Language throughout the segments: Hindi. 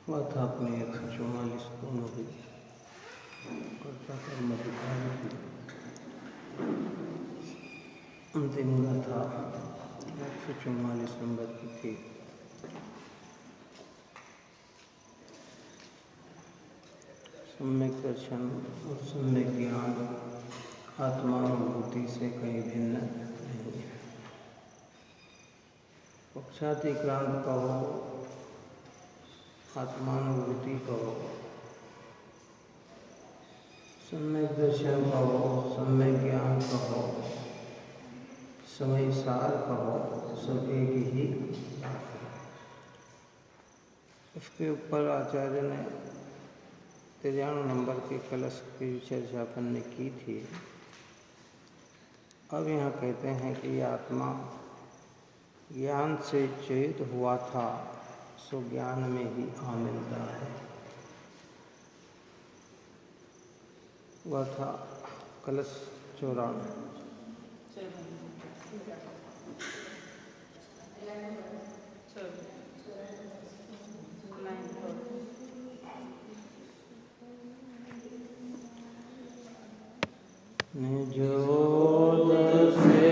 गाथा अपने 144 पूर्ण हुई। कर्ता कर्म अधिकारी की अंतिम गाथा 144 नंबर की थी। सम्यक दर्शन और सम्यक ज्ञान आत्मानुभूति से कहीं भिन्न नहीं है। पक्षातिक्रांत कहो, आत्मानुभूति कहो, सम्यक दर्शन कहो, सम्यक ज्ञान कहो, समय सार कहो, सब एक ही बात है। उसके ऊपर आचार्य ने 93 नंबर के कलश की चर्चा अपन ने की थी। अब यहाँ कहते हैं कि आत्मा ज्ञान से चेत हुआ था, सो ज्ञान में ही आ मिलता है। वह था कलश 94। निजोद से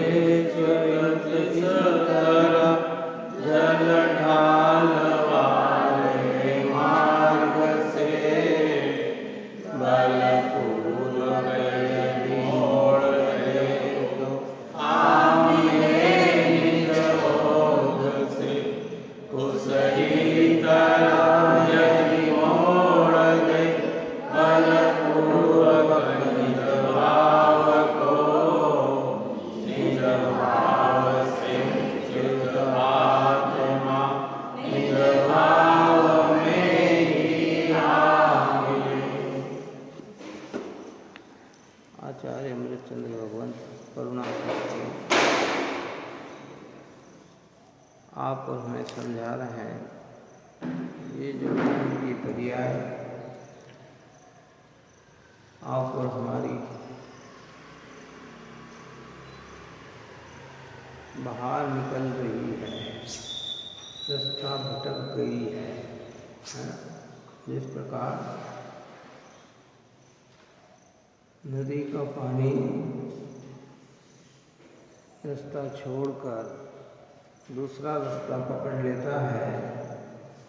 जयत इतर जल ढाल वाले मार्ग से बलपूर्वक यदि मोड़ दे तो आमिले निजोद से उसही तरह यदि मोड़ दे बलपूर्वक आचार्य अमृतचंद्र भगवंत करुणा करके आप और हमें समझा रहे हैं। ये जो ज्ञान की पर्याय आप और हमारी बाहर निकल रही है, रास्ता भटक गई है ना? जिस प्रकार नदी का पानी रास्ता छोड़कर दूसरा रास्ता पकड़ लेता है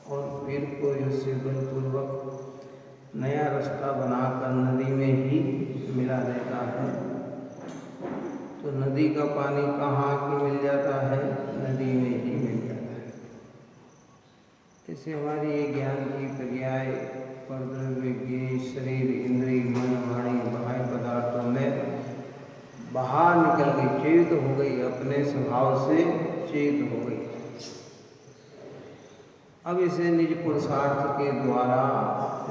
और फिर कोई उससे बलपूर्वक नया रास्ता बनाकर नदी में ही मिला देता है, तो नदी का पानी कहाँ की मिल जाता है? नदी में ही मिल जाता है। इससे हमारी ये ज्ञान की पर्याय परद्रव्य शरीर इंद्रिय मन वाणी बाह्य पदार्थों में बाहर निकल गई, चेत हो गई, अपने स्वभाव से चेत हो गई। अब इसे निज पुरुषार्थ के द्वारा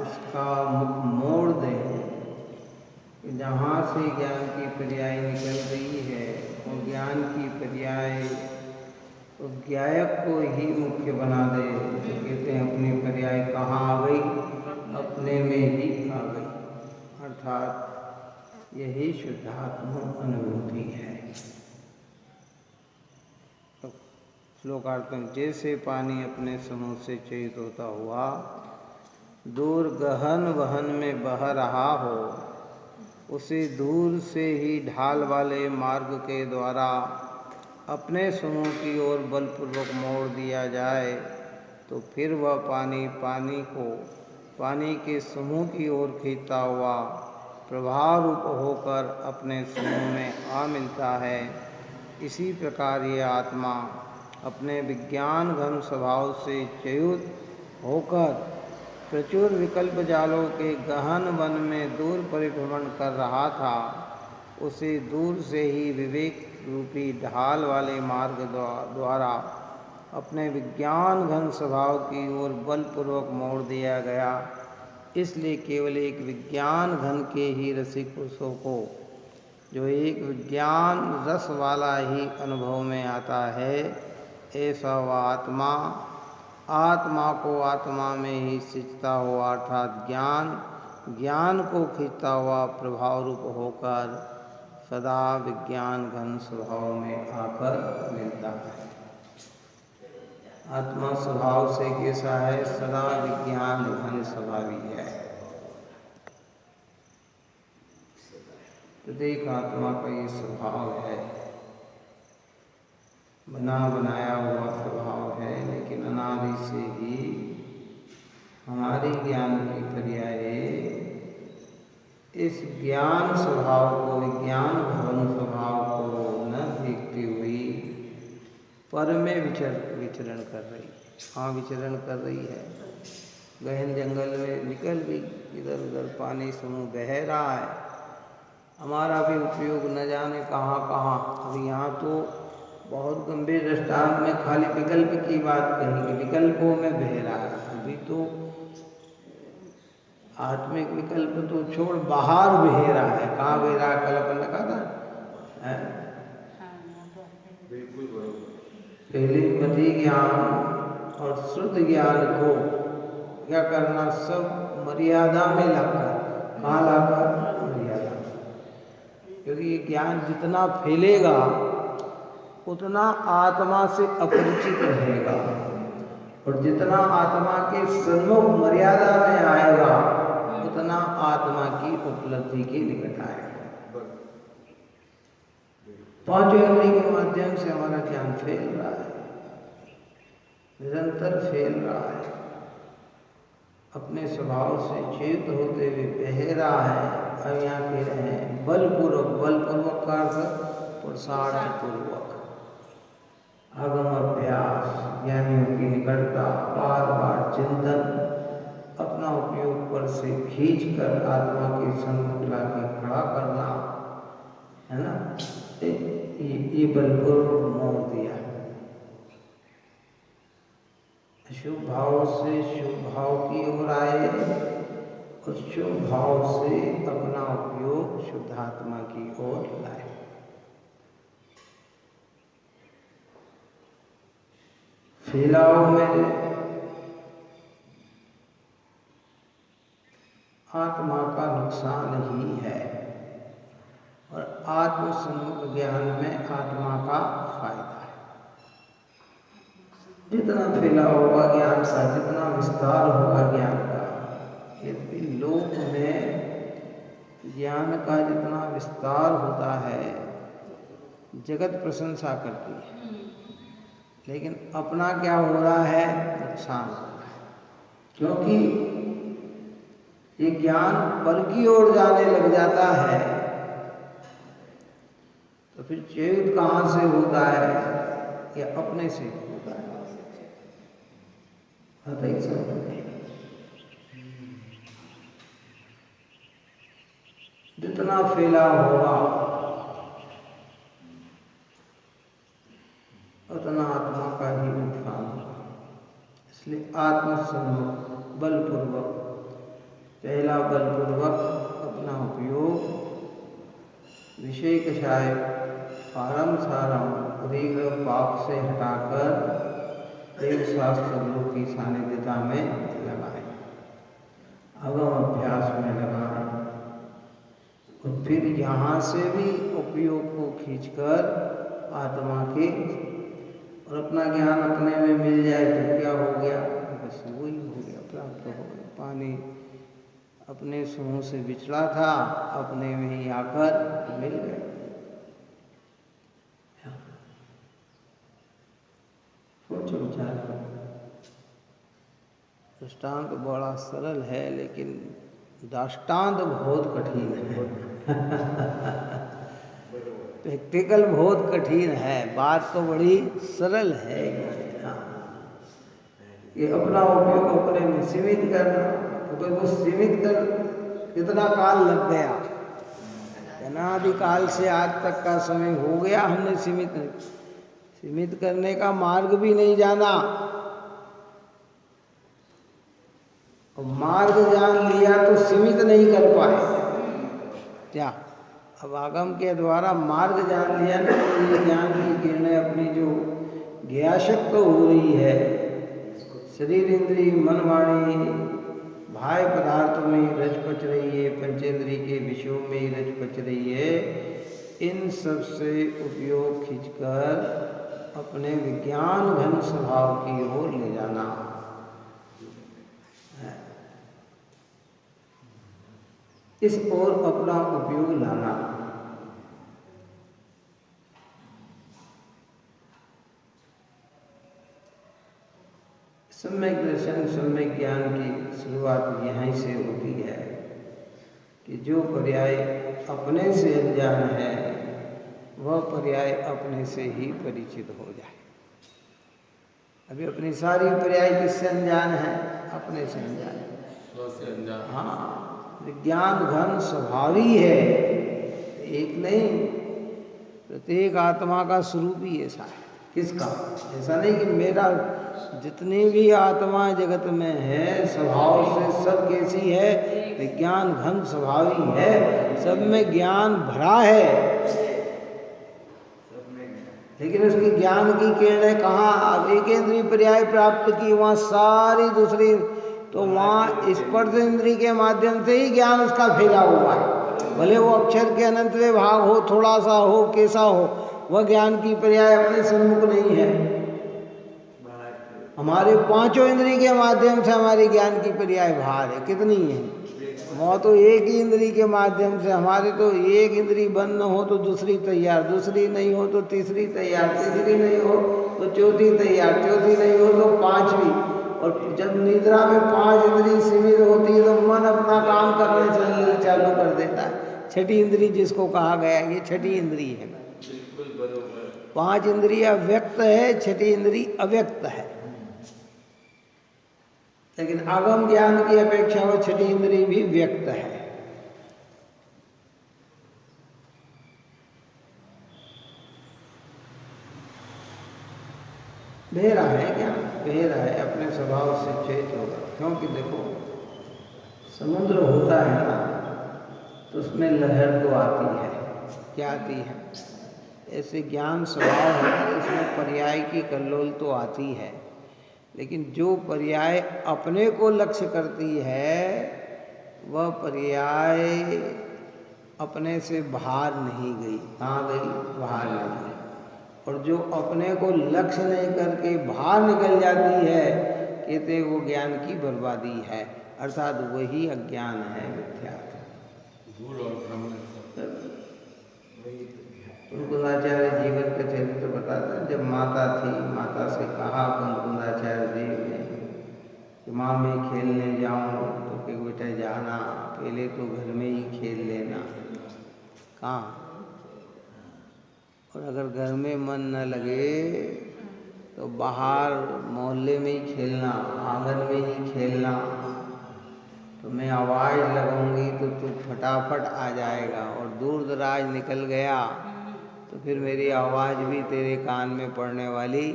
इसका मुख मोड़ दें। जहाँ से ज्ञान की पर्याय निकल रही है और ज्ञान की पर्याय तो ज्ञायक को ही मुख्य बना दे, तो कहते हैं अपनी पर्याय कहाँ आ गई? अपने में ही आ गई। अर्थात यही शुद्धात्म अनुभूति है। तो श्लोकार्थ में जैसे पानी अपने समूह से चेत होता हुआ दूर गहन वहन में बह रहा हो, उसे दूर से ही ढाल वाले मार्ग के द्वारा अपने समूह की ओर बलपूर्वक मोड़ दिया जाए, तो फिर वह पानी के समूह की ओर खींचता हुआ प्रभाव रूप होकर अपने समूह में आ मिलता है। इसी प्रकार ये आत्मा अपने विज्ञान घन स्वभाव से च्युत होकर प्रचुर विकल्प जालों के गहन वन में दूर परिभ्रमण कर रहा था, उसे दूर से ही विवेक रूपी ढाल वाले मार्ग द्वारा अपने विज्ञान घन स्वभाव की ओर बलपूर्वक मोड़ दिया गया। इसलिए केवल एक विज्ञान घन के ही रसिक पुरुषों को, जो एक विज्ञान रस वाला ही अनुभव में आता है, ऐसा वह आत्मा को आत्मा में ही सिंचता हुआ अर्थात ज्ञान को खींचता हुआ प्रभाव रूप होकर सदा विज्ञान घन स्वभाव में आकर मिलता है। आत्मा स्वभाव से कैसा है? सदा विज्ञान घन स्वभावी है। प्रत्येक आत्मा का ये स्वभाव है, बना बनाया हुआ स्वभाव है, लेकिन अनादि से ही हमारे ज्ञान की पर्याय इस ज्ञान स्वभाव को, विज्ञान भवन स्वभाव को न देखते हुए पर में विचरण कर रही, हाँ विचरण कर रही है। गहन जंगल में निकल गई, इधर उधर पानी समूह बह रहा है, हमारा भी उपयोग न जाने कहाँ कहाँ। अभी यहाँ तो बहुत गंभीर दृष्टांत में खाली विकल्प की बात कही कि विकल्पों में बह रहा है। अभी तो आत्मिक विकल्प तो छोड़, बाहर बह रहा है। कहाँ बह रहा है? कल अपन ने कहा था बिल्कुल बरोबर। पहले मति ज्ञान और शुद्ध ज्ञान को क्या करना? सब मर्यादा में लाकर, कहाँ लाकर? मर्यादा। क्योंकि ये ज्ञान जितना फैलेगा उतना आत्मा से अपरिचित रहेगा, और जितना आत्मा के सन्मुख मर्यादा में आएगा उतना आत्मा की उपलब्धि के निकट आएगा। पांचों इंद्रियों के माध्यम से हमारा ज्ञान फैल रहा है, निरंतर फैल रहा है, अपने स्वभाव से चेत होते हुए बह रहा है। अब यहाँ कह रहे हैं बलपूर्वक, बलपूर्वक का अर्थ पुरुषार्थपूर्वक, आगम अभ्यास, ज्ञानियों की निकटता, बार बार चिंतन, अपना उपयोग पर से खींचकर आत्मा के सम्मुख लाके खड़ा करना, है ना? ये बलपूर्वक मोड़ दिया। शुभ भाव से शुभ भाव की ओर आए और शुभ भाव से अपना उपयोग शुद्धात्मा की ओर लाए। फैलाव में आत्मा का नुकसान ही है और आत्मसम्मुख ज्ञान में आत्मा का फायदा है। जितना फैला होगा ज्ञान का, जितना विस्तार होगा ज्ञान का, यदि लोक में ज्ञान का जितना विस्तार होता है जगत प्रशंसा करती है, लेकिन अपना क्या हो रहा है? नुकसान हो रहा है। क्योंकि ये ज्ञान पर की ओर जाने लग जाता है तो फिर चेत कहाँ से होता है? या अपने से होता है। जितना फैला होगा उतना आत्मा का ही नुकसान होगा। इसलिए आत्मसम्मुख बलपूर्वक, पहला बलपूर्वक अपना उपयोग विषय कषाय पारम सारम उदीघ पाप से हटाकर देव शास्त्र गुरु की सानिध्यता में लगाए, अगम अभ्यास में लगाए, और फिर यहाँ से भी उपयोग को खींचकर आत्मा के, और अपना ज्ञान अपने में मिल जाए तो क्या हो गया? बस वही हो गया, प्राप्त हो गया। पानी अपने समूह से बिछड़ा था, अपने में ही आकर मिल गया। सोचो विचार करो। दृष्टांत बड़ा सरल है लेकिन दाष्टांत बहुत कठिन है। प्रैक्टिकल बहुत कठिन है, बात तो बड़ी सरल है। ये अपना उपयोग अपने में सीमित करना, तो वो सीमित कर कितना काल लग गया? अनादिकाल से आज तक का समय हो गया, हमने सीमित करने का मार्ग भी नहीं जाना, और मार्ग जान लिया तो सीमित नहीं कर पाए। क्या अब आगम के द्वारा मार्ग जान लिया ना, तो ये ज्ञान की किरणें अपनी जो ज्ञाशक्त हो रही है, शरीर इंद्रिय मन वाणी बाह्य पदार्थों में ही रच पच रही है, पंचेंद्रिय के विषयों में ही रच पच रही है, इन सब से उपयोग खींचकर अपने विज्ञान घन स्वभाव की ओर ले जाना है, इस ओर अपना उपयोग लाना। सम्यक दर्शन सम्यक ज्ञान की शुरुआत यहीं से होती है कि जो पर्याय अपने से अनजान है वह पर्याय अपने से ही परिचित हो जाए। अभी अपनी सारी पर्याय किससे अनजान है? अपने से अनजान है। हाँ, विज्ञान घन स्वभावी है, एक नहीं, प्रत्येक आत्मा का स्वरूप ही ऐसा है। किसका? ऐसा नहीं कि मेरा, जितनी भी आत्मा जगत में है स्वभाव से सब कैसी है? विज्ञान घन स्वभावी है, सब में ज्ञान भरा है, लेकिन उसकी ज्ञान की किरणें कहाँ? अब एक इंद्रिय पर्याय प्राप्त की, वहाँ सारी दूसरी, तो वहाँ स्पर्श इंद्रिय के माध्यम से ही ज्ञान उसका फैला हुआ है। भले वो अक्षर के अनंतवे भाग हो, थोड़ा सा हो, कैसा हो, वह ज्ञान की पर्याय अपने सम्मुख नहीं है। हमारे पांचों इंद्रिय के माध्यम से हमारी ज्ञान की पर्याय बाहर है। कितनी है? वह तो एक ही इंद्रिय के माध्यम से, हमारे तो एक इंद्रिय बंद न हो तो दूसरी तैयार, दूसरी नहीं हो तो तीसरी तैयार, तीसरी नहीं हो तो चौथी तैयार, चौथी नहीं हो तो पांचवी। और जब निद्रा में 5 इंद्रिय सीमित होती है तो मन अपना काम करने चालू कर देता है। छठी इंद्रिय जिसको कहा गया, ये छठी इंद्रिय है। 5 इंद्रिय व्यक्त है, छठी इंद्रिय अव्यक्त है, लेकिन आगम ज्ञान की अपेक्षा वो छठी इंद्रिय भी व्यक्त है। बहेरा है ज्ञान, बहेरा है, अपने स्वभाव से चेत होगा। क्योंकि देखो, समुद्र होता है ना तो उसमें लहर तो आती है। क्या आती है? ऐसे ज्ञान स्वभाव है, उसमें पर्याय की कल्लोल तो आती है, लेकिन जो पर्याय अपने को लक्ष्य करती है वह पर्याय अपने से बाहर नहीं गई। कहाँ गई? बाहर नहीं गई। और जो अपने को लक्ष्य नहीं करके बाहर निकल जाती है, कहते वो ज्ञान की बर्बादी है, अर्थात वही अज्ञान है, मिथ्या। कुंकुंदाचार्य जीवन का चरित्र बताता है। जब माता थी, माता से कहा कुंकुंदाचार्य देव ने कि माँ मैं खेलने जाऊँ, तो कि बेटा जाना, पहले तो घर में ही खेल लेना। कहाँ? और अगर घर में मन न लगे तो बाहर मोहल्ले में ही खेलना, आंगन में ही खेलना। तो मैं आवाज़ लगाऊंगी तो तू फटाफट आ जाएगा, और दूर दराज निकल गया तो फिर मेरी आवाज़ भी तेरे कान में पड़ने वाली।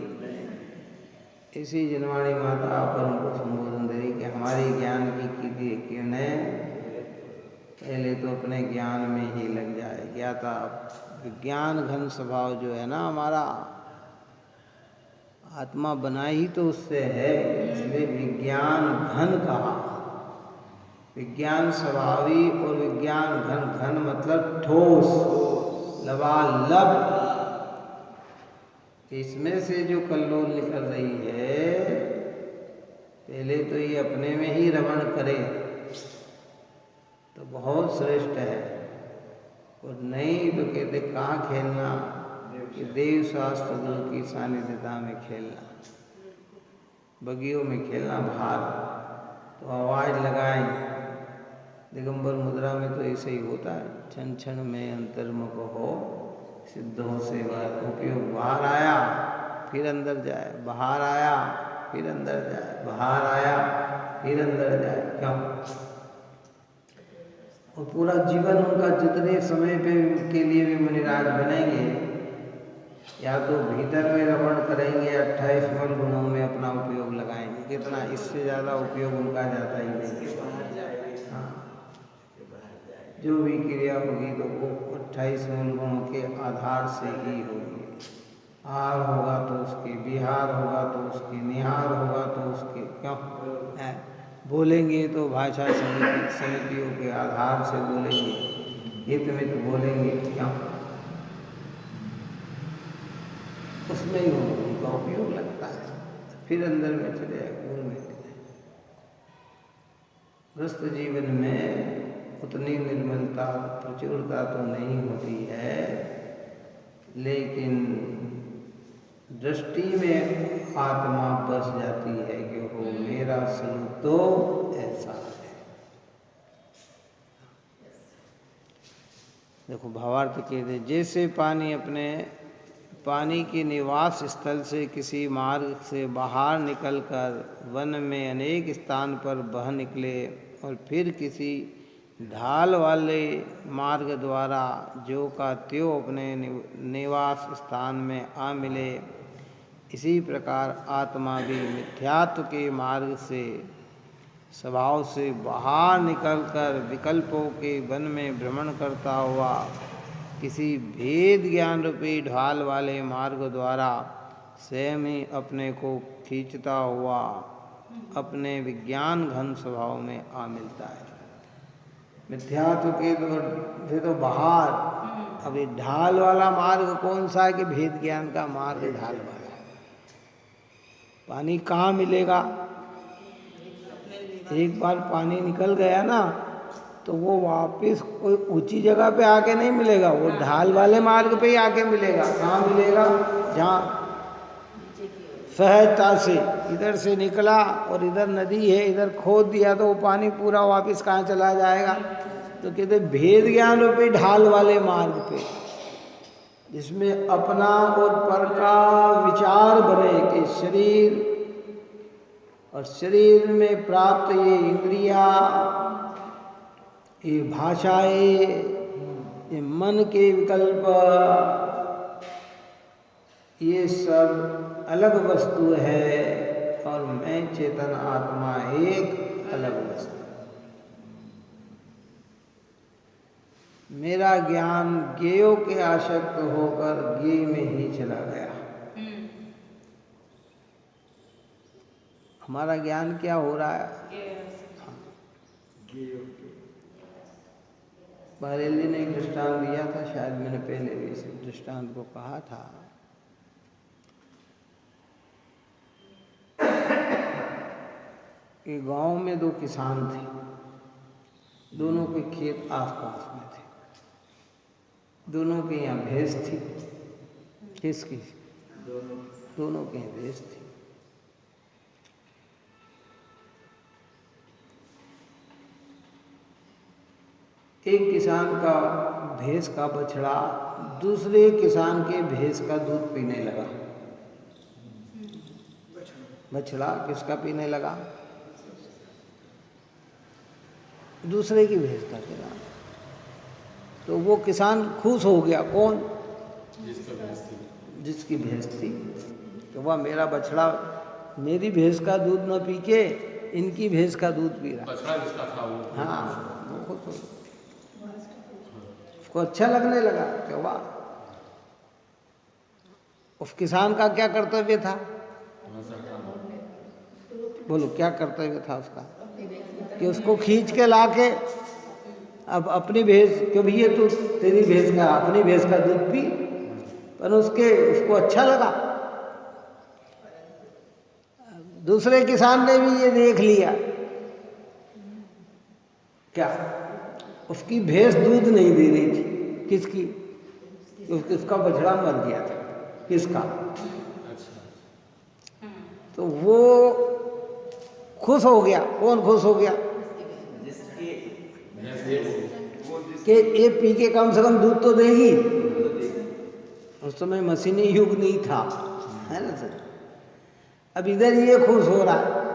इसी जनवाणी माता पर उनको संबोधन दे रही कि हमारी ज्ञान की किरणें पहले तो अपने ज्ञान में ही लग जाए। ज्ञाता विज्ञान घन स्वभाव जो है ना हमारा, आत्मा बना ही तो उससे है, इसलिए विज्ञान घन कहा। विज्ञान स्वभावी और विज्ञान घन, घन मतलब ठोस, लबालब। इसमें से जो कल्लोल निकल रही है, पहले तो ये अपने में ही रमण करे तो बहुत श्रेष्ठ है, और नहीं तो कहते कहाँ खेलना, कि देव शास्त्र गुरु की सानिध्यता में खेलना, बगियों में खेलना बाहर। तो आवाज़ लगाएं। दिगंबर मुद्रा में तो ऐसे ही होता है, क्षण क्षण में अंतर्मुख हो सिद्धों से बात। उपयोग बाहर आया फिर अंदर जाए, बाहर आया फिर अंदर जाए, बाहर आया फिर अंदर जाए। क्यों? और पूरा जीवन उनका जितने समय के लिए भी मुनिराज बनेंगे, या तो भीतर में रमण करेंगे, 28 मूल गुणों में अपना उपयोग लगाएंगे। कितना? इससे ज़्यादा उपयोग उनका जाता ही नहीं। हाँ, जो भी क्रिया होगी तो वो 28 मूल गुणों के आधार से ही होगी। आर होगा तो उसके, बिहार होगा तो उसके, निहार होगा तो उसके। क्यों है? बोलेंगे तो भाषा समितियों के आधार से बोलेंगे, हित में तो बोलेंगे। क्यों? उसमें ही उनका उपयोग लगता है, फिर अंदर में चले घूमने के लिए। गृहस्थ जीवन में उतनी निर्मलता प्रचुरता तो नहीं होती है, लेकिन दृष्टि में आत्मा बस जाती है कि हो मेरा स्वरूप तो ऐसा है। देखो भावार्थ कहते, जैसे पानी के निवास स्थल से किसी मार्ग से बाहर निकलकर वन में अनेक स्थान पर बह निकले और फिर किसी ढाल वाले मार्ग द्वारा ज्यों का त्यों अपने निवास स्थान में आ मिले, इसी प्रकार आत्मा भी मिथ्यात्व के मार्ग से स्वभाव से बाहर निकलकर विकल्पों के वन में भ्रमण करता हुआ किसी भेद ज्ञान रूपी ढाल वाले मार्ग द्वारा स्वयं ही अपने को खींचता हुआ अपने विज्ञान घन स्वभाव में आ मिलता है। मिथ्यात्व के से तो बाहर, अभी ढाल वाला मार्ग कौन सा है कि भेद ज्ञान का मार्ग ढाल वाला है। पानी कहाँ मिलेगा? एक बार पानी निकल गया ना तो वो वापस कोई ऊंची जगह पे आके नहीं मिलेगा, वो ढाल वाले मार्ग पे ही आके मिलेगा। कहाँ मिलेगा? जहाँ सहजता से इधर से निकला और इधर नदी है, इधर खोद दिया तो वो पानी पूरा वापस कहाँ चला जाएगा? तो कहते भेद ज्ञान रूपी ढाल वाले मार्ग पे, जिसमें अपना और पर का विचार बने कि शरीर और शरीर में प्राप्त ये इंद्रिया, ये भाषाएं, ये मन के विकल्प, ये सब अलग वस्तु है और मैं चेतन आत्मा एक अलग वस्तु। मेरा ज्ञान ज्ञेयों के आसक्त होकर ज्ञेय में ही चला गया। हमारा ज्ञान क्या हो रहा है? बरेली ने एक दृष्टांत दिया था, शायद मैंने पहले भी इस दृष्टांत को कहा था। कि गांव में दो किसान थे, दोनों के खेत आसपास में थे, दोनों के यहाँ भैंस थी। किसकी? दोनों के यहाँ भैंस थी। एक किसान का भैंस का बछड़ा दूसरे किसान के भैंस का दूध पीने लगा। बछड़ा किसका पीने लगा? दूसरे की भैंस का पीना। तो वो किसान खुश हो गया। कौन? जिसकी भैंस थी। तो वह मेरा बछड़ा मेरी भैंस का दूध न पी के इनकी भैंस का दूध पी रहा। बछड़ा जिसका था वो। हाँ, वो खुश हो, उसको अच्छा लगने लगा। क्या हुआ? उस किसान का क्या कर्तव्य था? बोलो, क्या कर्तव्य था उसका? कि उसको खींच के लाके अब अपनी भैंस, क्यों भैया तू तेरी भैंस का, अपनी भैंस का दूध पी। पर उसको अच्छा लगा। दूसरे किसान ने भी ये देख लिया। क्या? उसकी भैंस दूध नहीं दे रही थी। किसकी? उसका बछड़ा मर गया था। किसका? तो वो खुश हो गया। कौन खुश हो गया? कि ये पी के कम से कम दूध तो देगी। उस समय मशीनी युग नहीं था, है ना सर? अब इधर ये खुश हो रहा है।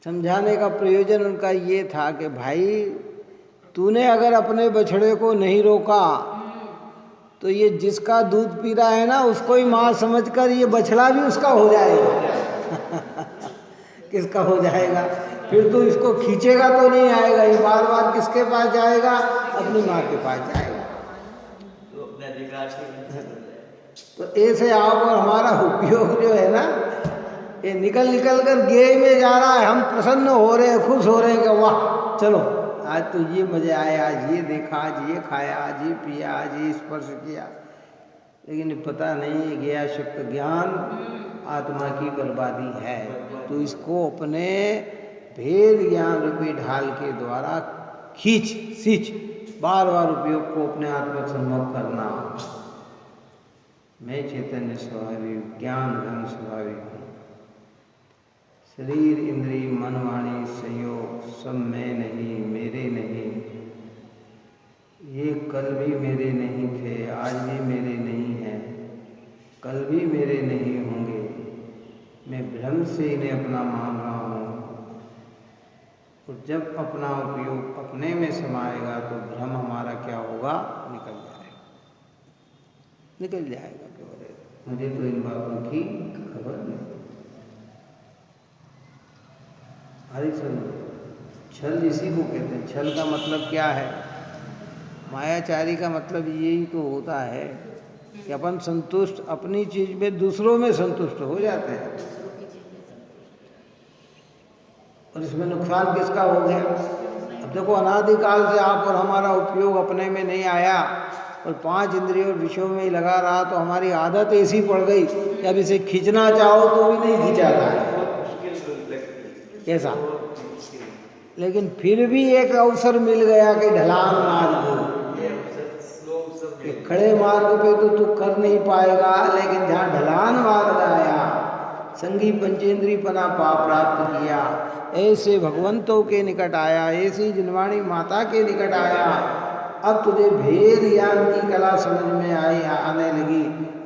समझाने का प्रयोजन उनका ये था कि भाई तूने अगर अपने बछड़े को नहीं रोका तो ये जिसका दूध पी रहा है ना उसको ही मां समझकर ये बछड़ा भी उसका हो जाएगा। किसका हो जाएगा? फिर तो इसको खींचेगा तो नहीं आएगा, ये बार बार किसके पास जाएगा? अपनी माँ के पास जाएगा। तो ऐसे आप और हमारा उपयोग जो है ना, ये निकल कर गेय में जा रहा है। हम प्रसन्न हो रहे हैं, खुश हो रहे हैं कि वाह चलो आज तो ये मजा आया, आज ये देखा, आज ये खाया, आज ये पिया, आज ये स्पर्श किया, लेकिन पता नहीं ये गया शब्द ज्ञान आत्मा की बर्बादी है। तो इसको अपने भेद ज्ञान रूपी ढाल के द्वारा सींच बार बार उपयोग को अपने आत्मा संभव करना। मैं चैतन्य स्वाभाविक ज्ञान घन स्वाभाविक हूँ। शरीर इंद्रिय मन वाणी संयोग सब मैं नहीं, मेरे नहीं, ये कल भी मेरे नहीं थे, आज भी मेरे नहीं हैं, कल भी मेरे नहीं होंगे। मैं भ्रम से इन्हें अपना मान रहा हूँ, और जब अपना उपयोग अपने में समाएगा तो भ्रम हमारा क्या होगा, निकल जाएगा केवल। मुझे तो इन बातों की खबर नहीं। हरी छल इसी को कहते हैं। छल का मतलब क्या है? मायाचारी का मतलब यही तो होता है कि अपन संतुष्ट अपनी चीज में दूसरों में संतुष्ट हो जाते हैं, और इसमें नुकसान किसका हो गया? अब देखो, अनादिकाल से आप और हमारा उपयोग अपने में नहीं आया और 5 इंद्रियों और विषयों में ही लगा रहा, तो हमारी आदत ऐसी पड़ गई कि अब इसे खींचना चाहो तो भी नहीं खींचाता है। कैसा? लेकिन फिर भी एक अवसर मिल गया कि ढलान मार्ग, खड़े मार्ग पे तो तू कर नहीं पाएगा, लेकिन जहाँ ढलान मार्ग आया, संगी पंचेंद्री पना पाप प्राप्त किया, ऐसे भगवंतों के निकट आया, ऐसी जिनवाणी माता के निकट आया, अब तुझे भेद ज्ञान की कला समझ में आने लगी,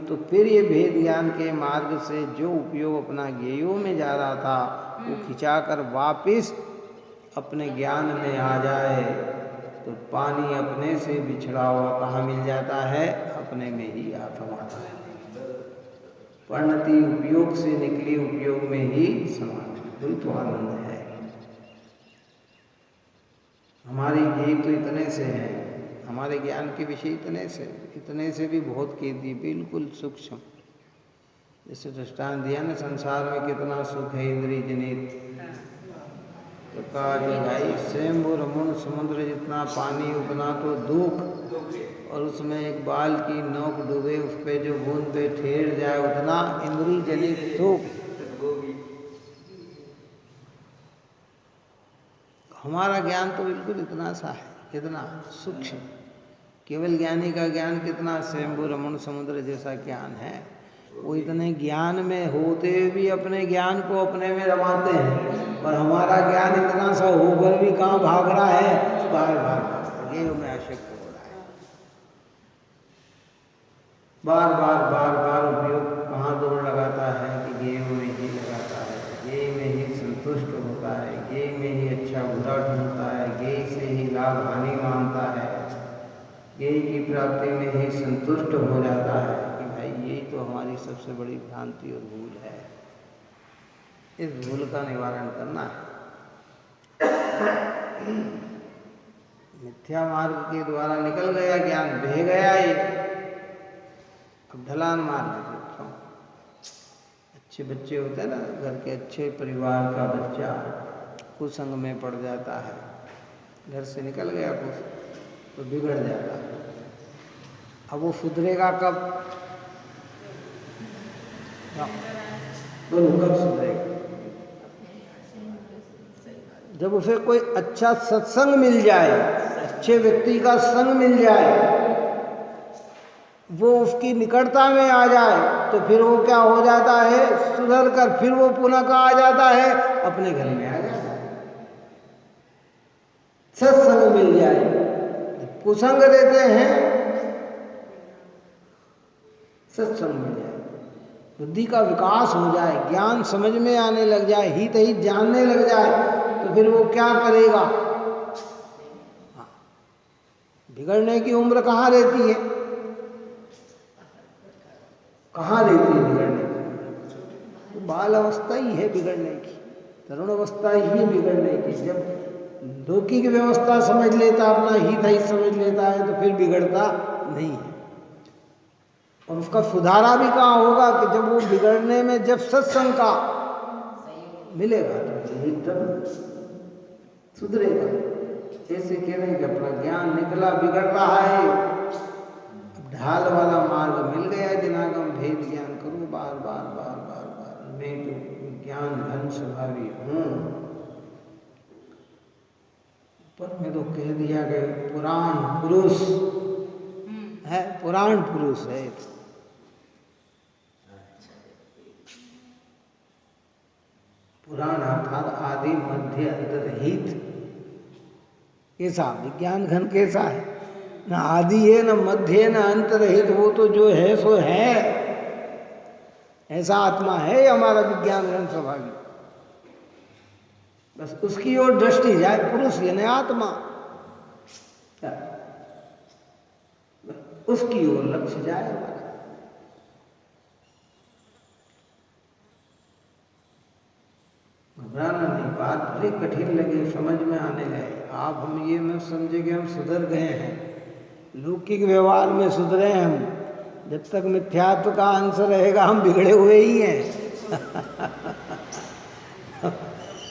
तो फिर ये भेद ज्ञान के मार्ग से जो उपयोग अपना ज्ञेयों में जा रहा था वो खिंचाकर वापिस अपने ज्ञान में आ जाए, तो पानी अपने से बिछड़ा हुआ कहाँ मिल जाता है? अपने में ही आ समाता है। परिणति उपयोग से निकली उपयोग में ही समाती, कोई तो आनंद है। हमारी ज्ञेय तो इतने से है, हमारे ज्ञान के विषय इतने से भी बहुत कीमती, बिल्कुल सूक्ष्म। जैसे दृष्टांत दिया ना, संसार में कितना सुख है इंद्रिय जनित, तो कहा कि भाई स्वयं रमण समुद्र जितना पानी उतना तो दुख, और उसमें एक बाल की नोक डूबे उस पे जो बूंद पे ठेर जाए उतना इंद्रिय जनित सुख। हमारा ज्ञान तो बिल्कुल इतना सा है, कितना सूक्ष्म। केवल ज्ञानी का ज्ञान कितना स्वयंभू रमण समुद्र जैसा ज्ञान है, वो इतने ज्ञान में होते भी अपने ज्ञान को अपने में रमाते हैं, और हमारा ज्ञान इतना सा होकर भी कहाँ भाग रहा है, बार बार ये में आशक्त हो रहा है। बार बार उपयोग कहाँ दौड़ लगाता है कि ये में ही लगाता है, ये में ही संतुष्ट होता है, ये में ही अच्छा बुरा ढूंढता है, ये से ही लाभ हानि मानता है, ये की प्राप्ति में ही संतुष्ट हो जाता है। कि भाई यही तो हमारी सबसे बड़ी भ्रांति और भूल है। इस भूल का निवारण करना है। मिथ्या मार्ग के द्वारा निकल गया ज्ञान, बह गया ये, अब ढलान मार्ग। अच्छे बच्चे होते हैं ना, घर के अच्छे परिवार का बच्चा कुसंग में पड़ जाता है, घर से निकल गया कुछ तो बिगड़ जाता है। अब वो सुधरेगा कब? बोलो कब सुधरेगा? जब उसे कोई अच्छा सत्संग मिल जाए, अच्छे व्यक्ति का संग मिल जाए, वो उसकी निकटता में आ जाए, तो फिर वो क्या हो जाता है? सुधर कर फिर वो पुनः कहाँ आ जाता है? अपने घर में आ जाता है। सत्संग मिल जाए। कुसंग रहते हैं, सत्संग मिल जाए, बुद्धि का विकास हो जाए, ज्ञान समझ में आने लग जाए, हित हित जानने लग जाए, तो फिर वो क्या करेगा? बिगड़ने की उम्र कहाँ रहती है? कहाँ रहती है बिगड़ने की? तो बाल अवस्था ही है बिगड़ने की, तरुण अवस्था ही है बिगड़ने की। जब धोखी की व्यवस्था समझ लेता, अपना हित समझ लेता है, तो फिर बिगड़ता नहीं है। और उसका सुधारा भी कहाँ होगा? कि जब वो बिगड़ने में जब सत्संग का मिलेगा तो तब सुधरेगा। ऐसे कह रहे हैं कि अपना ज्ञान निकला बिगड़ रहा है, ढाल वाला मार्ग मिल गया, जिनागम भेद ज्ञान करूं बार बार बार बार बार, मैं तो ज्ञान घन स्वभावी हूँ। पर मैं तो कह दिया कि पुराण पुरुष है, पुराण पुरुष है। पुराण अर्थात आदि मध्य अंतरहित। कैसा विज्ञान घन कैसा है? न आदि है, न मध्य है, न अंतरहित। वो तो जो है सो है, ऐसा आत्मा है हमारा विज्ञान घन स्वभावी। बस उसकी ओर दृष्टि जाए, पुरुष यानी आत्मा, उसकी ओर लक्ष्य जाए हमारा। घबराना नहीं, बात बड़ी कठिन लगे, समझ में आने लगे। आप हम ये मत समझे कि हम सुधर गए हैं, लौकिक व्यवहार में सुधरे हैं हम। जब तक मिथ्यात्व का अंश रहेगा हम बिगड़े हुए ही हैं।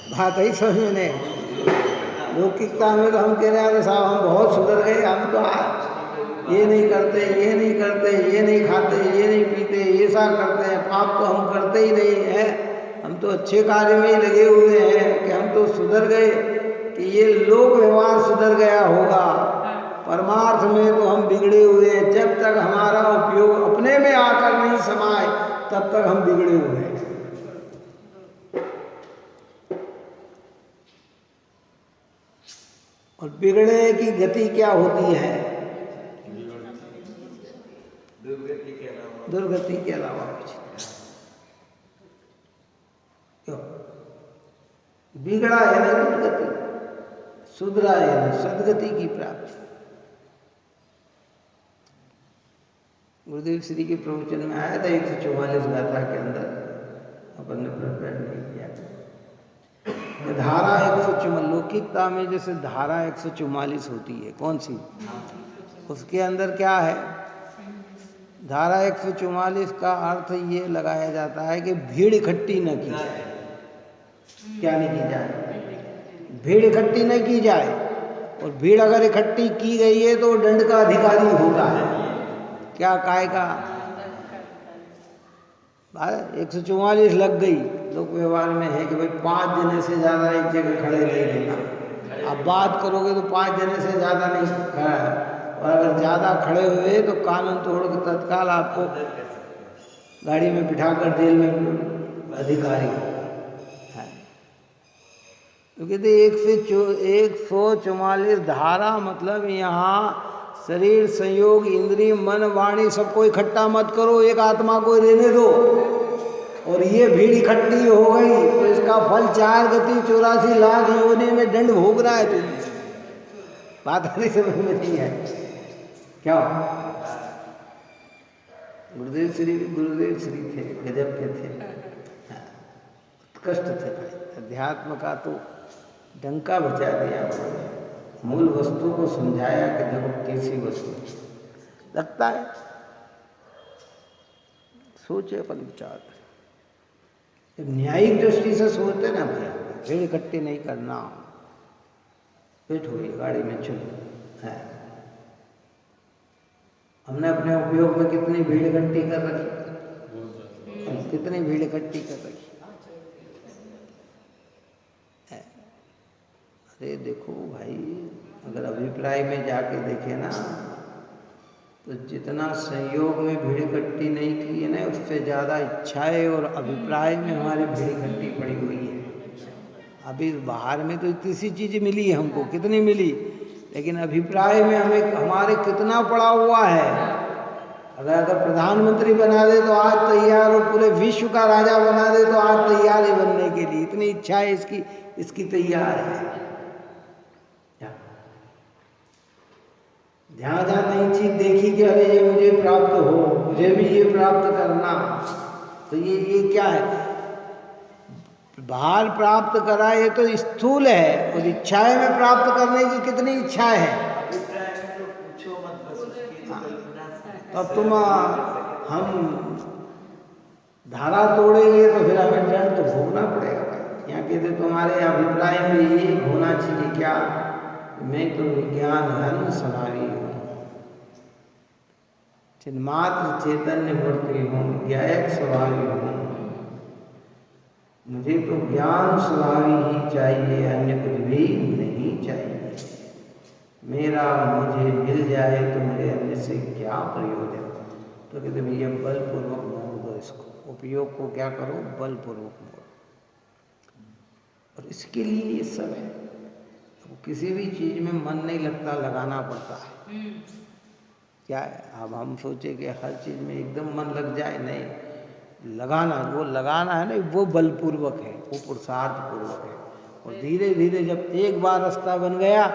बात ही समझने, लौकिकता में तो हम कह रहे हैं साहब हम बहुत सुधर गए, हम तो आज ये नहीं करते, ये नहीं करते, ये नहीं खाते, ये नहीं पीते, ऐसा करते हैं, पाप तो हम करते ही नहीं हैं, हम तो अच्छे कार्य में ही लगे हुए हैं कि हम तो सुधर गए, कि ये लोक व्यवहार सुधर गया होगा, परमार्थ में तो हम बिगड़े हुए हैं। जब तक हमारा उपयोग अपने में आकर नहीं समाए तब तक हम बिगड़े हुए हैं। और बिगड़े की गति क्या होती है? दुर्गति के अलावा कुछ क्यों? बिगड़ा है ना दुर्गति, सुधरा है ना सदगति की प्राप्ति। गुरुदेव श्री के प्रवचन में आया था 144 गाथा के अंदर, अपन ने प्रिपेयर नहीं किया। धारा 144, लौकिकता में जैसे धारा 144 होती है, कौन सी? उसके अंदर क्या है? धारा 144 का अर्थ ये लगाया जाता है कि भीड़ इकट्ठी न की जाए। क्या नहीं की जाए? भीड़ इकट्ठी न की जाए। और भीड़ अगर इकट्ठी की गई है तो दंड का अधिकारी होता है। क्या काय का? 144 लग गई। लोक व्यवहार में है कि भाई 5 जने से ज़्यादा एक जगह खड़े नहीं रहना। आप बात करोगे तो 5 जने से ज़्यादा नहीं खड़ा है, और अगर ज़्यादा खड़े हुए तो कानून तोड़ के तत्काल आपको गाड़ी में बिठाकर जेल में अधिकारी है। तो कहते 144 धारा, मतलब यहाँ शरीर, संयोग, इंद्रिय, मन, वाणी सबको इकट्ठा मत करो, एक आत्मा को रहने दो। और ये भीड़ इकट्ठी हो गई तो इसका फल 4 गति 84 लाख योनि में दंड भोग रहा है तुम्हें। बात हमारी समझ में नहीं है क्या? गुरुदेव श्री थे, गजब के थे, कष्ट थे भाई। अध्यात्म का तो डंका बचा दिया उन्होंने, मूल वस्तु को समझाया कि देखो कैसी वस्तु लगता है, सोचे अपन विचार। जब न्यायिक दृष्टि से सोचते ना भैया, भीड़ इकट्ठी नहीं करना, बैठो ये गाड़ी में चलो है। हमने अपने उपयोग में कितनी भीड़ इकट्ठी कर रखी, कितनी भीड़ इकट्ठी कर रखी है। अरे देखो भाई, अगर अभिप्राय में जाके देखे ना तो जितना संयोग में भीड़ इकट्ठी नहीं की है ना, उससे ज़्यादा इच्छाएं और अभिप्राय में हमारी भीड़ इकट्ठी पड़ी हुई है। अभी बाहर में तो इतनी सी चीज़ मिली है हमको, कितनी मिली, लेकिन अभिप्राय में हमें हमारे कितना पड़ा हुआ है। अगर प्रधानमंत्री बना दे तो आज तैयार, और पूरे विश्व का राजा बना दे तो आज तैयार है बनने के लिए। इतनी इच्छा है इसकी तैयार है। जहाँ जहाँ नई चीज देखी कि अरे ये मुझे प्राप्त हो, मुझे भी ये प्राप्त करना, तो ये क्या है? बाहर प्राप्त करा ये तो स्थूल है, और इच्छाएं में प्राप्त करने की कितनी इच्छा है। तब तुम हम धारा तोड़ेंगे तो फिर हमें दंड तो भोगना पड़ेगा। यहाँ कहते तुम्हारे अभिप्राय में ये होना चाहिए क्या? मैं तो विज्ञान घन स्वभावी हूँ, चिन्मात्र चैतन्य मूर्ति हूँ, ज्ञायक स्वभावी हूँ। मुझे तो ज्ञान स्वभावी ही चाहिए, अन्य कुछ भी नहीं चाहिए। मेरा मुझे मिल जाए तो मुझे अन्य से क्या प्रयोजन। तो कहते भैया बलपूर्वक मोड़ दो इसको, उपयोग को क्या करो, बलपूर्वक मोड़ो। और इसके लिए ये सब है। तो किसी भी चीज में मन नहीं लगता, लगाना पड़ता है। क्या है, अब हम सोचे कि हर चीज में एकदम मन लग जाए, नहीं, लगाना, वो लगाना है ना, वो बलपूर्वक है, वो पुरुषार्थ पूर्वक है। और धीरे धीरे जब एक बार रास्ता बन गया,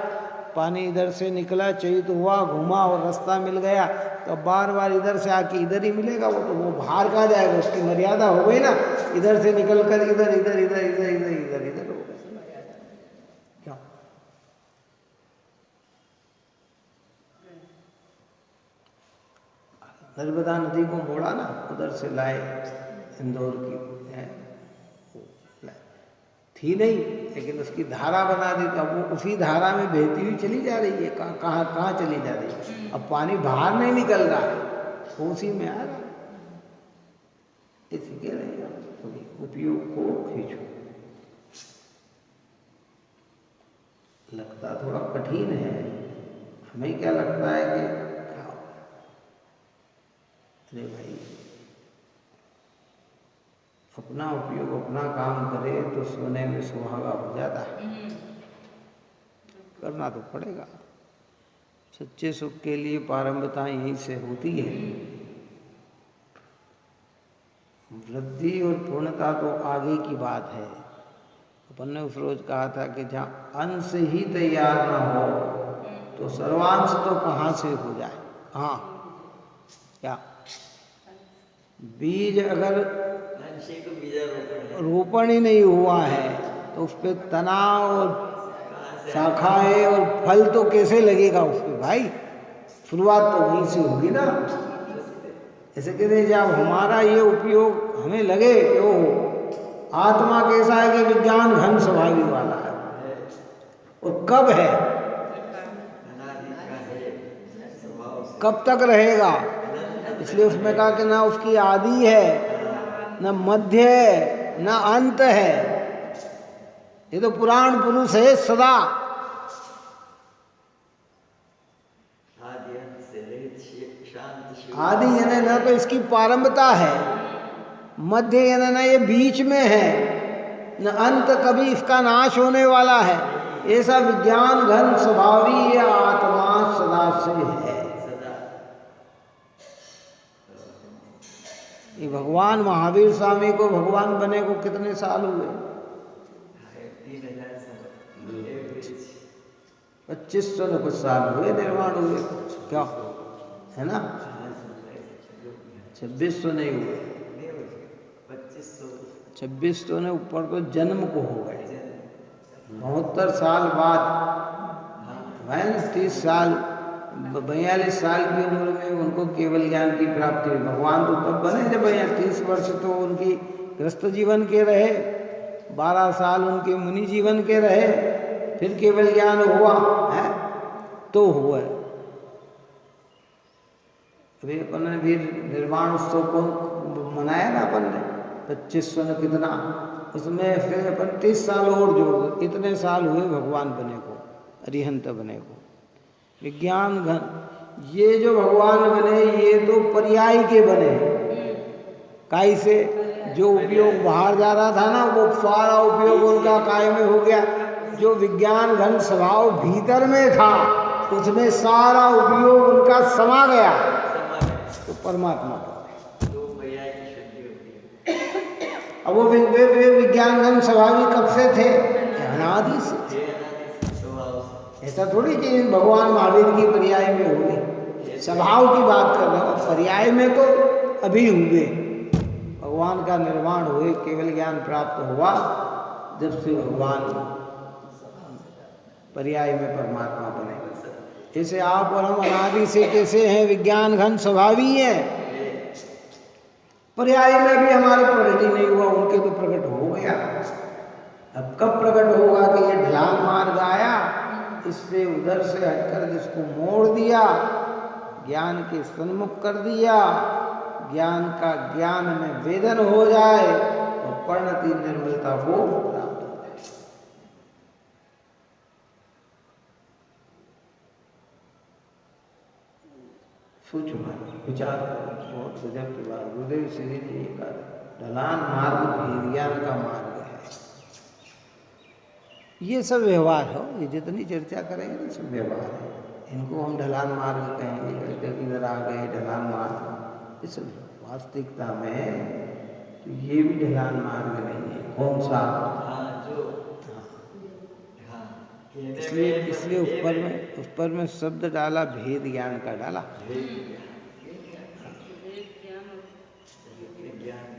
पानी इधर से निकला, चयित हुआ, घूमा और रास्ता मिल गया, तो बार बार इधर से आके इधर ही मिलेगा, वो तो वो बाहर कहाँ जाएगा, उसकी मर्यादा हो गई ना। इधर से निकल कर इधर इधर इधर इधर इधर इधर इधर हो गया। क्या नर्मदा नदी को मोड़ा ना, उधर से लाए, इंदौर की है, थी नहीं, लेकिन उसकी धारा बना दी, तो अब वो उसी धारा में बहती हुई चली जा रही है। कहाँ चली जा रही है, अब पानी बाहर नहीं निकल रहा है, वो उसी में आ रहा है। इसी के लिए उपयोग को खींचो। लगता थोड़ा कठिन है, हमें क्या लगता है कि खाओ, अरे भाई अपना उपयोग अपना काम करे तो सोने में सुहागा हो जाता है। करना तो पड़ेगा। सच्चे सुख के लिए प्रारंभता यहीं से होती है। वृद्धि और पूर्णता तो आगे की बात है। अपन ने उस रोज कहा था कि जहाँ अंश ही तैयार ना हो तो सर्वांश तो कहाँ से हो जाए। हाँ, क्या बीज अगर रोपण ही नहीं हुआ है तो उस पर तना और शाखाएं और फल तो कैसे लगेगा उस पर भाई। शुरुआत तो वहीं से होगी ना। ऐसे कहते जब हमारा ये उपयोग हमें लगे कि वो आत्मा कैसा है कि विज्ञान घन स्वभावी वाला है, और कब है, कब तक रहेगा। इसलिए उसमें कहा कि ना उसकी आदि है, न मध्य है, न अंत है। ये तो पुराण पुरुष है सदा। आदि यानी ना तो इसकी प्रारंभता है, मध्य यानी ना ये बीच में है, न अंत कभी इसका नाश होने वाला है। ऐसा विज्ञान घन स्वभावी आत्मा सदा से है। ये भगवान महावीर स्वामी को भगवान बने को कितने साल हुए? 2500 ने कुछ साल हुए निर्माण हुए, क्या है ना? 2600 नहीं हुए, 2600 ने ऊपर तो जन्म को हो गए। 72 साल बाद है ना, 30 साल 42 साल की उम्र में उनको केवल ज्ञान की प्राप्ति हुई। भगवान तो तब बने जब 30 वर्ष तो उनकी गृहस्थ जीवन के रहे, 12 साल उनके मुनि जीवन के रहे, फिर केवल ज्ञान हुआ है तो हुआ। अभी अपन ने भी निर्वाण उत्सव को मनाया ना अपन ने, 2500 ने कितना, उसमें फिर अपन 30 साल और जोड़ दो, इतने साल हुए भगवान बने को, अरिहंत बने को। विज्ञान घन ये जो भगवान बने ये तो पर्याय के बने। काई से जो उपयोग बाहर जा रहा था ना वो सारा उपयोग उनका काय में हो गया। जो विज्ञान घन स्वभाव भीतर में था उसमें सारा उपयोग उनका समा गया तो परमात्मा का। अब वो विज्ञान घन स्वभावी कब से थे? अनादि से। ऐसा थोड़ी कि भगवान महावीर की पर्याय में होगी, स्वभाव की बात कर रहा हूँ। पर्याय में तो अभी हुए, भगवान का निर्माण हुए, केवल ज्ञान प्राप्त हुआ जब से भगवान पर्याय में परमात्मा बने। जैसे आप और हम अनादि से कैसे हैं, विज्ञान घन स्वभावी हैं, पर्याय में भी हमारे प्रकट ही नहीं हुआ, उनके तो प्रकट हो गया। अब कब प्रकट होगा कि ये ढलान मार गया, इससे उधर से हटकर जिसको मोड़ दिया, ज्ञान के सन्मुख कर दिया, ज्ञान का ज्ञान में वेदन हो जाए तो परिणति निर्मलता को प्राप्त हो जाए। सोचो विचार करो, बहुत गजब की बात। गुरुदेव श्री जी का ढलान मार्ग भेद ज्ञान का मार्ग है। ये सब व्यवहार हो, ये जितनी चर्चा करेंगे ये सब व्यवहार है। इनको हम ढलान मार्ग कहेंगे, जब इधर आ गए ढलान मार्ग, ये सब वास्तविकता में तो ये भी ढलान मार्ग नहीं है। कौन सा? इसलिए ऊपर में शब्द डाला, भेद ज्ञान का डाला,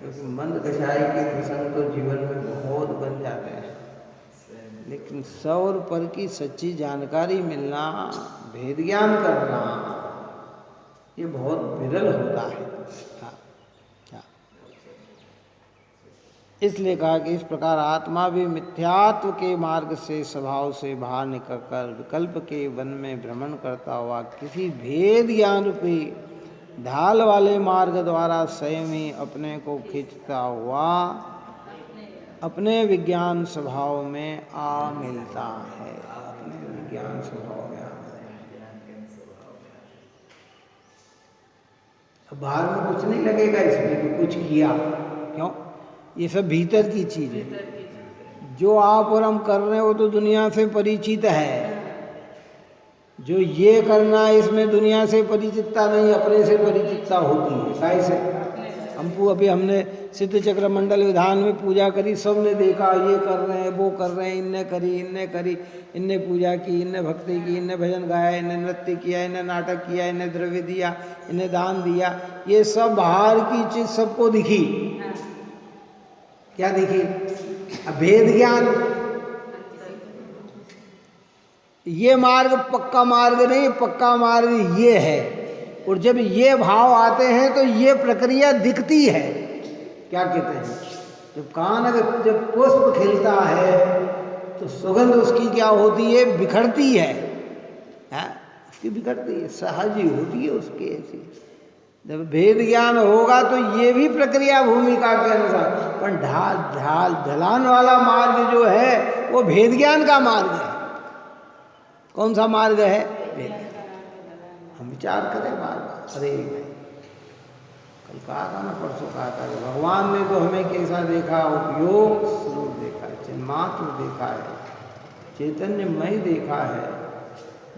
क्योंकि मंद कषाय के प्रसंग तो जीवन में बहुत बन जाते हैं, लेकिन 100 और पर की सच्ची जानकारी मिलना, भेद ज्ञान करना, ये बहुत विरल होता है। हाँ, हाँ। इसलिए कहा कि इस प्रकार आत्मा भी मिथ्यात्व के मार्ग से, स्वभाव से बाहर निकलकर विकल्प के वन में भ्रमण करता हुआ किसी भेद ज्ञान रूपी ढाल वाले मार्ग द्वारा स्वयं ही अपने को खींचता हुआ अपने विज्ञान स्वभाव में आ मिलता है। अपने विज्ञान स्वभाव में आ मिलता है। बाहर में कुछ नहीं लगेगा इसमें कि कुछ किया, क्यों? ये सब भीतर की चीज है। जो आप और हम कर रहे हो तो दुनिया से परिचित है, जो ये करना है इसमें दुनिया से परिचितता नहीं, अपने से परिचितता होती है। कैसे? हमको अभी हमने सिद्ध चक्र मंडल विधान में पूजा करी, सबने देखा ये कर रहे हैं, वो कर रहे हैं, इनने करी, इनने पूजा की, इनने भक्ति की, इनने भजन गाया, इनने नृत्य किया, इनने नाटक किया, इनने द्रव्य दिया, इनने दान दिया, ये सब बाहर की चीज सबको दिखी। क्या दिखी? अभेद ज्ञान। ये मार्ग पक्का मार्ग नहीं, पक्का मार्ग ये है। और जब ये भाव आते हैं तो ये प्रक्रिया दिखती है। क्या कहते हैं? जब कान अगर जब पुष्प खिलता है तो सुगंध उसकी क्या होती है? बिखरती है, उसकी बिखरती है, सहज ही होती है उसकी ऐसी। जब भेद ज्ञान होगा तो ये भी प्रक्रिया भूमिका के अनुसार, पर ढलान वाला मार्ग जो है वो भेद ज्ञान का मार्ग है। कौन सा मार्ग है? भेद। हम विचार करें बार बार। अरे कल कहा था ना, परसों कहा था कि भगवान ने तो हमें कैसा देखा? उपयोग स्वरूप देखा है, चिन्मात्र देखा है, चैतन्यमय देखा है।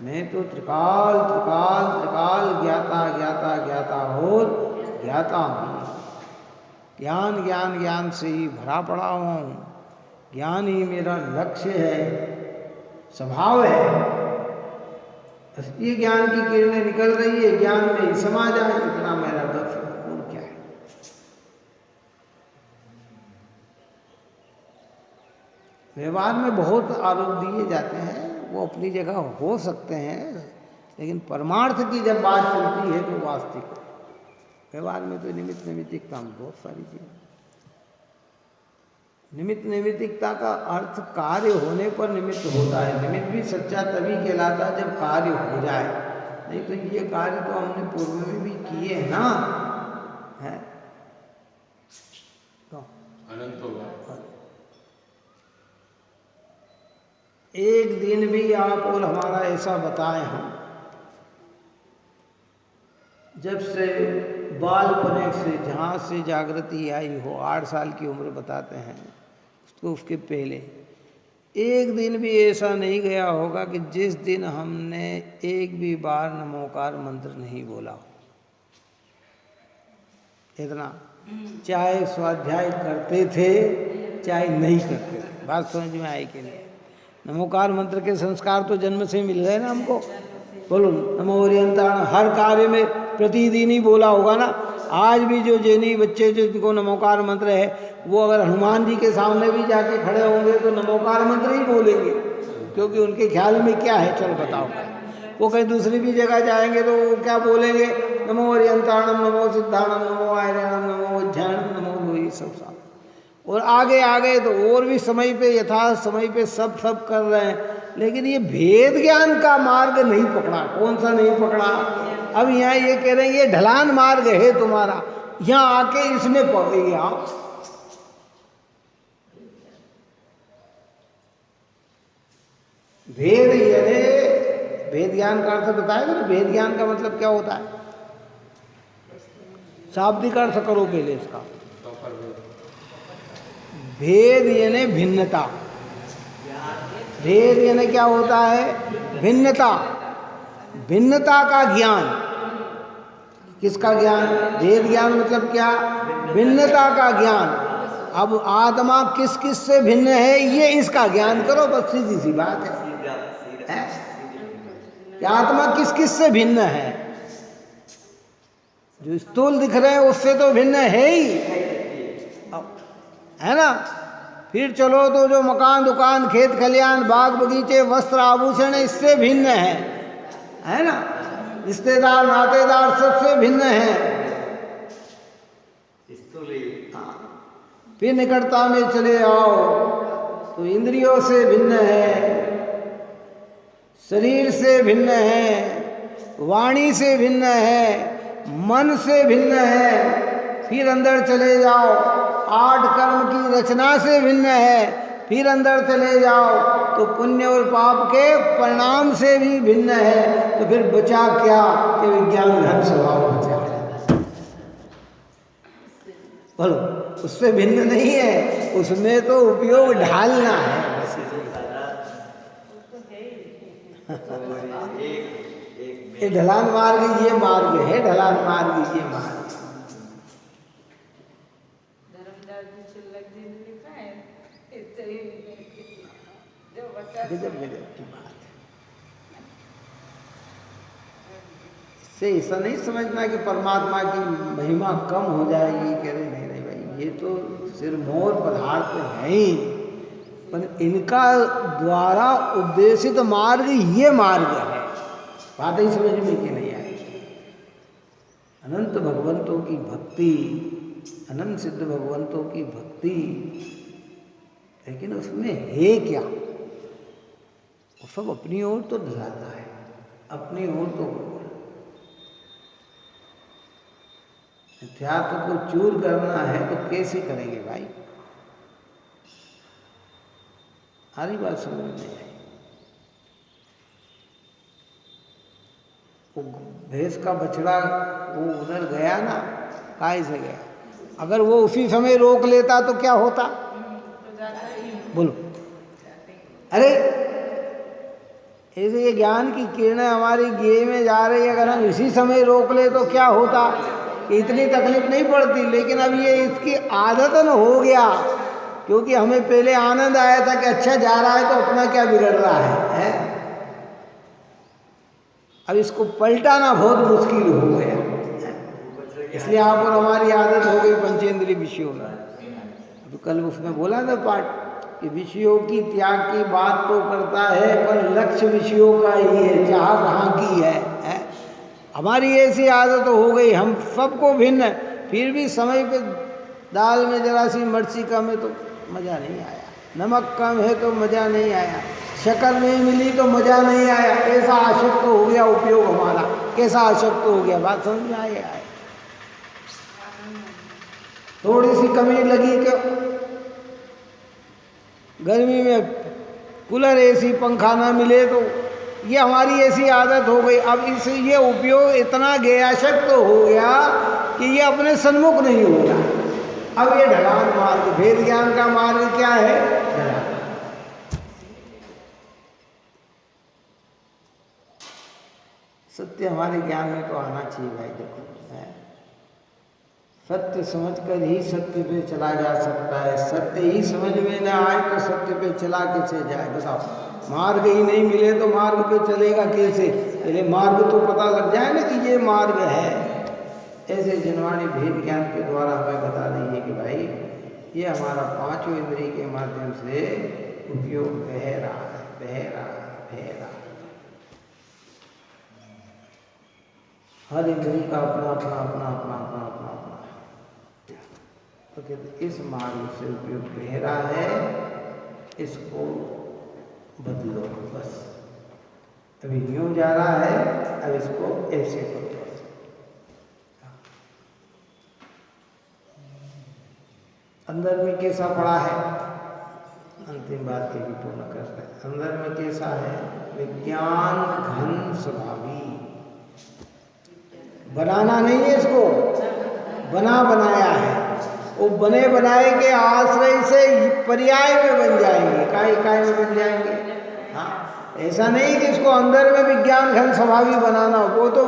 मैं तो त्रिकाल त्रिकाल त्रिकाल ज्ञाता और ज्ञाता हूँ। ज्ञान ज्ञान ज्ञान से ही भरा पड़ा हुआ हूँ। ज्ञान ही मेरा लक्ष्य है, स्वभाव है। ये ज्ञान की किरणें निकल रही है, ज्ञान में ही समा जाए, इतना मेरा लक्ष्य है। और क्या है? व्यवहार में बहुत आरोप दिए जाते हैं, वो अपनी जगह हो सकते हैं, लेकिन परमार्थ की जब बात चलती है तो वास्तविक व्यवहार में तो निमित्त नैमित्तिकता में बहुत सारी चीज़ें। निमित्त नैमित्तिकता का अर्थ कार्य होने पर निमित्त होता है। निमित्त भी सच्चा तभी कहलाता है जब कार्य हो जाए, नहीं तो ये कार्य तो हमने पूर्व में भी किए हैं ना, है तो अनंत होगा। एक दिन भी आप और हमारा ऐसा बताएं हम, जब से बालपने से जहाँ से जागृति आई हो, 8 साल की उम्र बताते हैं उसको, उसके पहले एक दिन भी ऐसा नहीं गया होगा कि जिस दिन हमने एक भी बार नमोकार मंत्र नहीं बोला हो। इतना, चाहे स्वाध्याय करते थे चाहे नहीं करते थे। बात समझ में आई कि नहीं? नमोकार मंत्र के संस्कार तो जन्म से मिल गए ना हमको। बोलो नमो ओरियंताण, हर कार्य में प्रतिदिन ही बोला होगा ना। आज भी जो जैनी बच्चे जिनको नमोकार मंत्र है, वो अगर हनुमान जी के सामने भी जाके खड़े होंगे तो नमोकार मंत्र ही बोलेंगे, क्योंकि उनके ख्याल में क्या है, चलो बताओ। वो कहीं दूसरी भी जगह जाएंगे तो वो क्या बोलेंगे? नमो ओरियंताणम, नमो सिद्धाणम, नमो आयरणम, नमो उज्जैनम, नमो लोही, सब साथ। और आगे आगे तो और भी समय पे यथा समय पे सब कर रहे हैं, लेकिन ये भेद ज्ञान का मार्ग नहीं पकड़ा। कौन सा नहीं पकड़ा? अब यहाँ ये कह रहे हैं ये ढलान मार्ग है तुम्हारा, यहाँ आके इसमें पड़ेगी आप। भेद यानी भेद ज्ञान का अर्थ बताएगा ना, भेद ज्ञान का मतलब क्या होता है? शाब्दिक अर्थ करो पहले इसका। भेद यानी भिन्नता। भेद यानी क्या होता है? भिन्नता। भिन्नता का ज्ञान। किसका ज्ञान? भेद ज्ञान मतलब क्या? भिन्नता का ज्ञान। अब आत्मा किस किस से भिन्न है ये इसका ज्ञान करो, बस सीधी सी बात है। कि आत्मा किस किस से भिन्न है? जो स्थूल दिख रहे हैं उससे तो भिन्न है ही, है ना? फिर चलो तो जो मकान दुकान खेत खलियान बाग बगीचे वस्त्र आभूषण इससे भिन्न है ना? रिश्तेदार नातेदार सबसे भिन्न है। फिर निकटता में चले आओ तो इंद्रियों से भिन्न है, शरीर से भिन्न है, वाणी से भिन्न है, मन से भिन्न है। फिर अंदर चले जाओ 8 कर्म की रचना से भिन्न है। फिर अंदर चले जाओ तो पुण्य और पाप के परिणाम से भी भिन्न है। तो फिर बचा क्या? कि विज्ञान धर्म स्वभाव बचा। बोलो, उससे भिन्न नहीं है, उसमें तो उपयोग ढालना है। ये ढलान मार्ग ये मार्ग है, ढलान मार्ग ये मार्ग। गजब की बात है। इससे ऐसा नहीं समझना कि परमात्मा की महिमा कम हो जाएगी। कह रहे नहीं नहीं भाई, ये तो सिरमौर पदार्थ है ही, पर इनका द्वारा उद्देशित मार्ग ये मार्ग है। बात ही समझ में कि नहीं आई? अनंत भगवंतों की भक्ति, अनंत सिद्ध भगवंतों की भक्ति, लेकिन उसमें है क्या? वो सब अपनी ओर तो ढलाता है, अपनी ओर तो अध्यात्म को चूर करना है तो कैसे करेंगे भाई? सारी बात समझ में आई। वो भैंस का बछड़ा वो उधर गया ना, काहे से गया? अगर वो उसी समय रोक लेता तो क्या होता? बोलो। अरे ऐसे ये ज्ञान की किरणें हमारी गेह में जा रही है, अगर हम इसी समय रोक ले तो क्या होता? कि इतनी तकलीफ नहीं पड़ती। लेकिन अब ये इसकी आदत न हो गया, क्योंकि हमें पहले आनंद आया था कि अच्छा जा रहा है तो अपना क्या बिगड़ रहा है? अब इसको पलटाना बहुत मुश्किल हो गया। इसलिए आप और हमारी आदत हो गई पंचेंद्रिय विषयों में। तो कल उसमें बोला था पाठ कि विषयों की त्याग की बात तो करता है, पर लक्ष्य विषयों का ही है, चाह कहाँ की है? हमारी ऐसी आदत हो गई, हम सबको भिन्न, फिर भी समय पे दाल में जरा सी मिर्ची कम है तो मज़ा नहीं आया, नमक कम है तो मज़ा नहीं आया, शक्कर नहीं मिली तो मज़ा नहीं आया। ऐसा आसक्त हो गया उपयोग हमारा। कैसा आसक्त हो गया? बात समझ में आए? थोड़ी सी कमी लगी कि गर्मी में कूलर एसी पंखा ना मिले तो ये हमारी ऐसी आदत हो गई। अब इस ये उपयोग इतना गयाशक्त तो हो गया कि ये अपने सन्मुख नहीं होगा। अब ये ढलान मार्ग, भेद ज्ञान का मार्ग क्या है? ढलान। सत्य हमारे ज्ञान में तो आना चाहिए भाई। देखो सत्य समझकर ही सत्य पे चला जा सकता है। सत्य ही समझ में ना आए तो सत्य पे चला कैसे जाए? बताओ। मार्ग ही नहीं मिले तो मार्ग पे चलेगा कैसे? पहले मार्ग तो पता लग जाए ना कि ये मार्ग है। ऐसे जिनवाणी भेद ज्ञान के द्वारा हमें बता दीजिए कि भाई ये हमारा पांचों इंद्रिय के माध्यम से उपयोग बह रहा है, बह रहा है, बह रहा है। हर इंद्रिय का अपना अपना अपना अपना अपना अपना अपना। तो कहते इस मार्ग से उपयोग गहरा है, इसको बदलो बस। अभी यूं जा रहा है, अब इसको ऐसे करो बस। अंदर में कैसा पड़ा है, अंतिम बात के भी पूर्ण कर रहे हैं। अंदर में कैसा है, विज्ञान घन स्वभावी। बनाना नहीं है इसको, बना बनाया है। वो बने बनाए के आश्रय से पर्याय में बन जाएंगे, काय में बन जाएंगे। हाँ, ऐसा नहीं कि इसको अंदर में विज्ञान घन स्वभावी बनाना, वो तो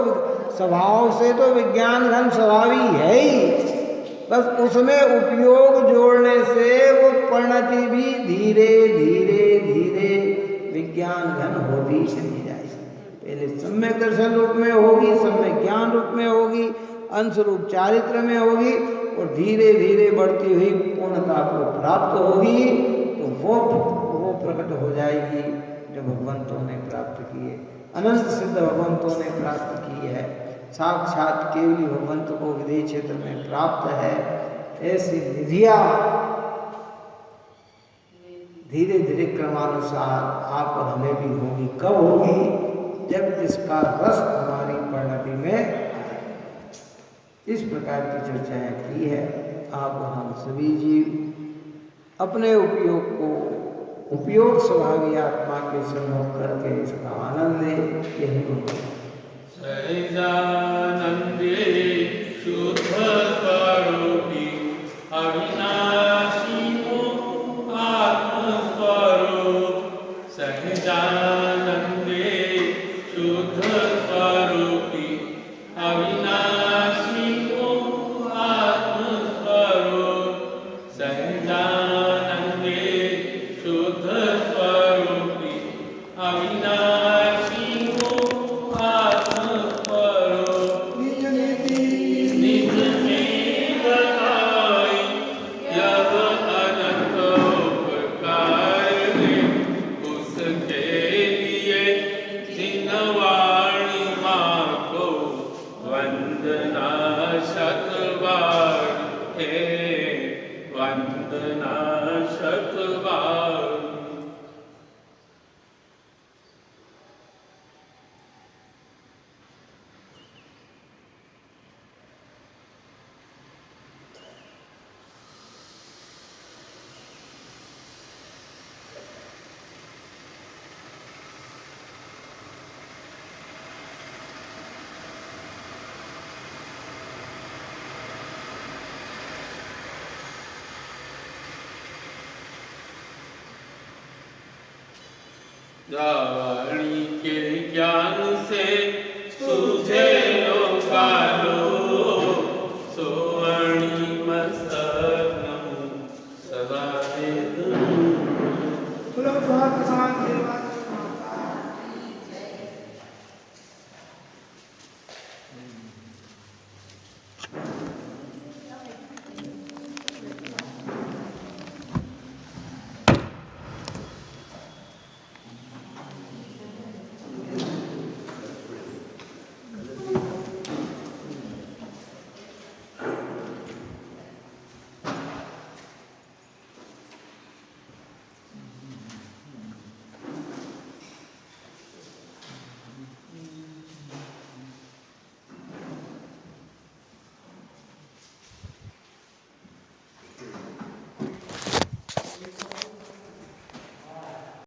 स्वभाव से तो विज्ञान घन स्वभावी है ही, बस उसमें उपयोग जोड़ने से वो परिणति भी धीरे धीरे धीरे विज्ञान घन होती चली जाएगी। पहले सम्यक दर्शन रूप में होगी, सम्यक ज्ञान रूप में होगी, अंश रूप चारित्र में होगी, और धीरे धीरे बढ़ती हुई पूर्णता को प्राप्त होगी। तो वो प्रकट हो जाएगी जो भगवंतों ने प्राप्त की है, अनंत सिद्ध भगवंतों ने प्राप्त की है, साक्षात केवली भगवंत को विदेह क्षेत्र में प्राप्त है। ऐसी निधियां धीरे धीरे क्रमानुसार आप और हमें भी होगी। कब होगी, जब इसका रस हमारी परिणति में आए। इस प्रकार की चर्चाएं की है। आप हम सभी जीव अपने उपयोग को उपयोग स्वभावी आत्मा के सम्मुख करके इसका आनंद ले। यही होगा। सहजानंदे शुद्ध स्वरूपी अविनाशी आत्मस्वरूप। सहजानंदे शुद्ध स्वरूपी अविनाशी आत्मस्वरूप। सहजानंदे शुद्ध स्वरूपी अविनाशी आत्मस्वरूप। निज में बताई यह अनंत उपकार है, उसके लिए जिनवाणी माँ को वंदना शतबार है, वंदना शतबार। वाणी के ज्ञान से